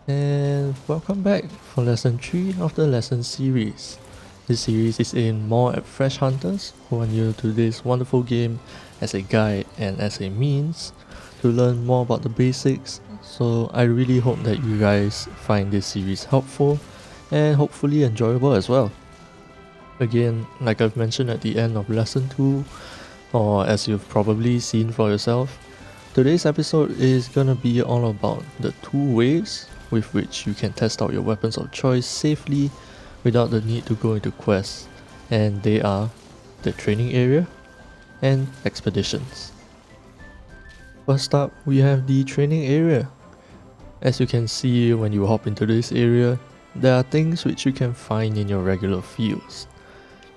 And welcome back for lesson 3 of the lesson series. This series is aimed more at fresh hunters who are new to this wonderful game as a guide and as a means to learn more about the basics. So I really hope that you guys find this series helpful and hopefully enjoyable as well. Again, like I've mentioned at the end of lesson 2, or as you've probably seen for yourself, today's episode is gonna be all about the 2 ways with which you can test out your weapons of choice safely without the need to go into quests, and they are the training area and expeditions. First up, we have the training area. As you can see when you hop into this area, there are things which you can find in your regular fields.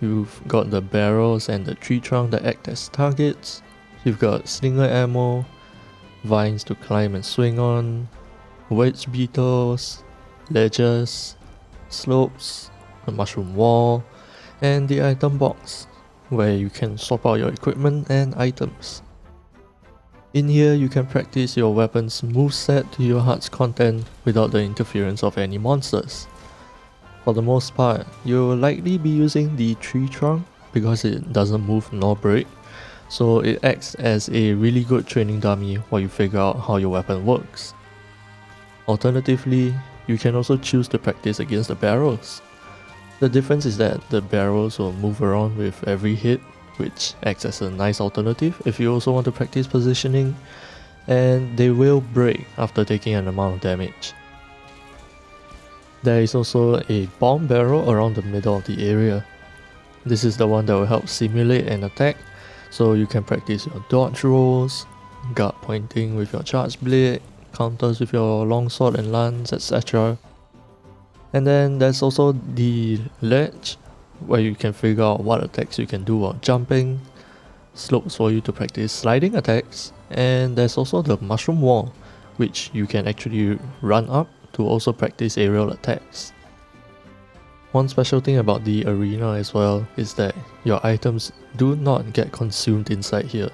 You've got the barrels and the tree trunk that act as targets. You've got slinger ammo, vines to climb and swing on, wedge beetles, ledges, slopes, the mushroom wall, and the item box, where you can swap out your equipment and items. In here, you can practice your weapon's moveset to your heart's content without the interference of any monsters. For the most part, you'll likely be using the tree trunk because it doesn't move nor break, so it acts as a really good training dummy while you figure out how your weapon works. Alternatively, you can also choose to practice against the barrels. The difference is that the barrels will move around with every hit, which acts as a nice alternative if you also want to practice positioning, and they will break after taking an amount of damage. There is also a bomb barrel around the middle of the area. This is the one that will help simulate an attack, so you can practice your dodge rolls, guard pointing with your charge blade, counters with your longsword and lance, etc. And then there's also the ledge, where you can figure out what attacks you can do while jumping, slopes for you to practice sliding attacks, and there's also the mushroom wall, which you can actually run up to also practice aerial attacks. One special thing about the arena as well is that your items do not get consumed inside here.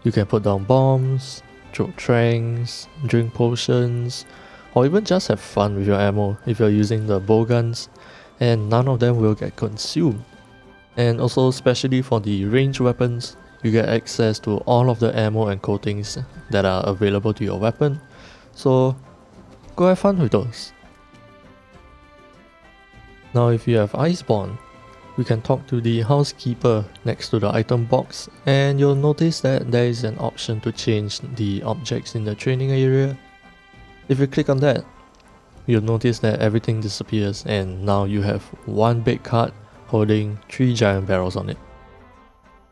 You can put down bombs, throw tranks, drink potions, or even just have fun with your ammo if you're using the bowguns, and none of them will get consumed. And also, especially for the ranged weapons, you get access to all of the ammo and coatings that are available to your weapon, so go have fun with those. Now if you have Iceborne, you can talk to the housekeeper next to the item box, and you'll notice that there is an option to change the objects in the training area. If you click on that, you'll notice that everything disappears, and now you have one big cart holding 3 giant barrels on it.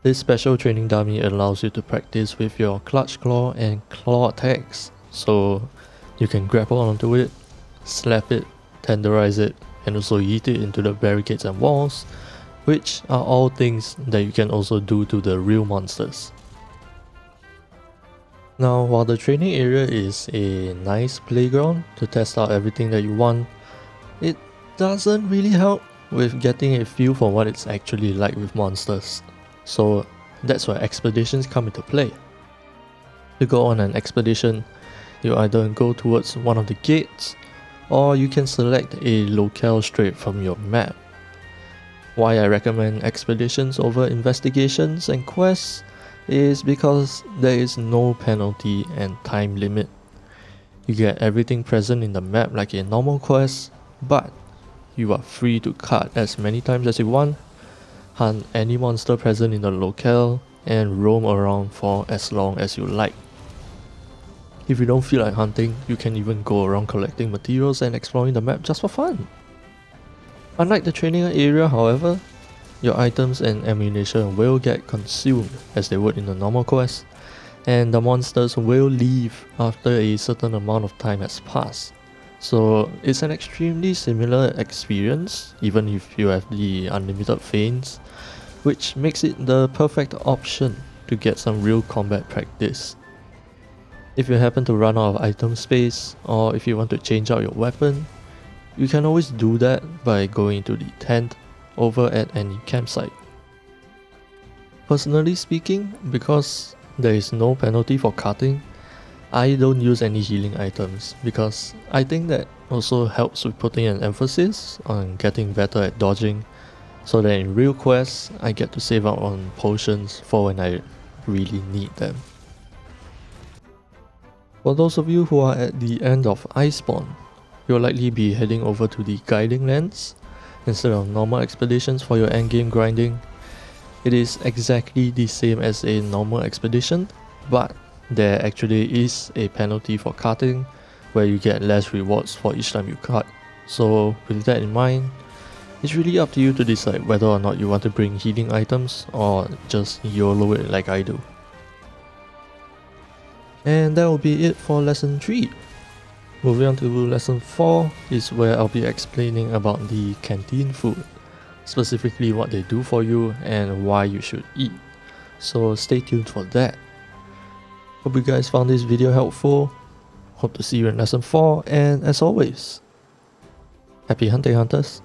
This special training dummy allows you to practice with your clutch claw and claw attacks, so you can grapple onto it, slap it, tenderize it, and also yeet it into the barricades and walls, which are all things that you can also do to the real monsters. Now, while the training area is a nice playground to test out everything that you want, it doesn't really help with getting a feel for what it's actually like with monsters. So that's where expeditions come into play. To go on an expedition, you either go towards one of the gates, or you can select a locale straight from your map. Why I recommend expeditions over investigations and quests is because there is no penalty and time limit. You get everything present in the map like a normal quest, but you are free to cut as many times as you want, hunt any monster present in the locale, and roam around for as long as you like. If you don't feel like hunting, you can even go around collecting materials and exploring the map just for fun. Unlike the training area, however, your items and ammunition will get consumed as they would in a normal quest, and the monsters will leave after a certain amount of time has passed. So it's an extremely similar experience, even if you have the unlimited feigns, which makes it the perfect option to get some real combat practice. If you happen to run out of item space, or if you want to change out your weapon, you can always do that by going to the tent over at any campsite. Personally speaking, because there is no penalty for cutting, I don't use any healing items because I think that also helps with putting an emphasis on getting better at dodging, so that in real quests I get to save up on potions for when I really need them. For those of you who are at the end of Iceborne, you'll likely be heading over to the Guiding Lands instead of normal expeditions for your endgame grinding. It is exactly the same as a normal expedition, but there actually is a penalty for cutting, where you get less rewards for each time you cut. So with that in mind, it's really up to you to decide whether or not you want to bring healing items or just YOLO it like I do. And that will be it for lesson 3. Moving on to lesson 4 is where I'll be explaining about the canteen food, specifically what they do for you and why you should eat. So stay tuned for that. Hope you guys found this video helpful. Hope to see you in lesson 4, and as always, happy hunting, hunters!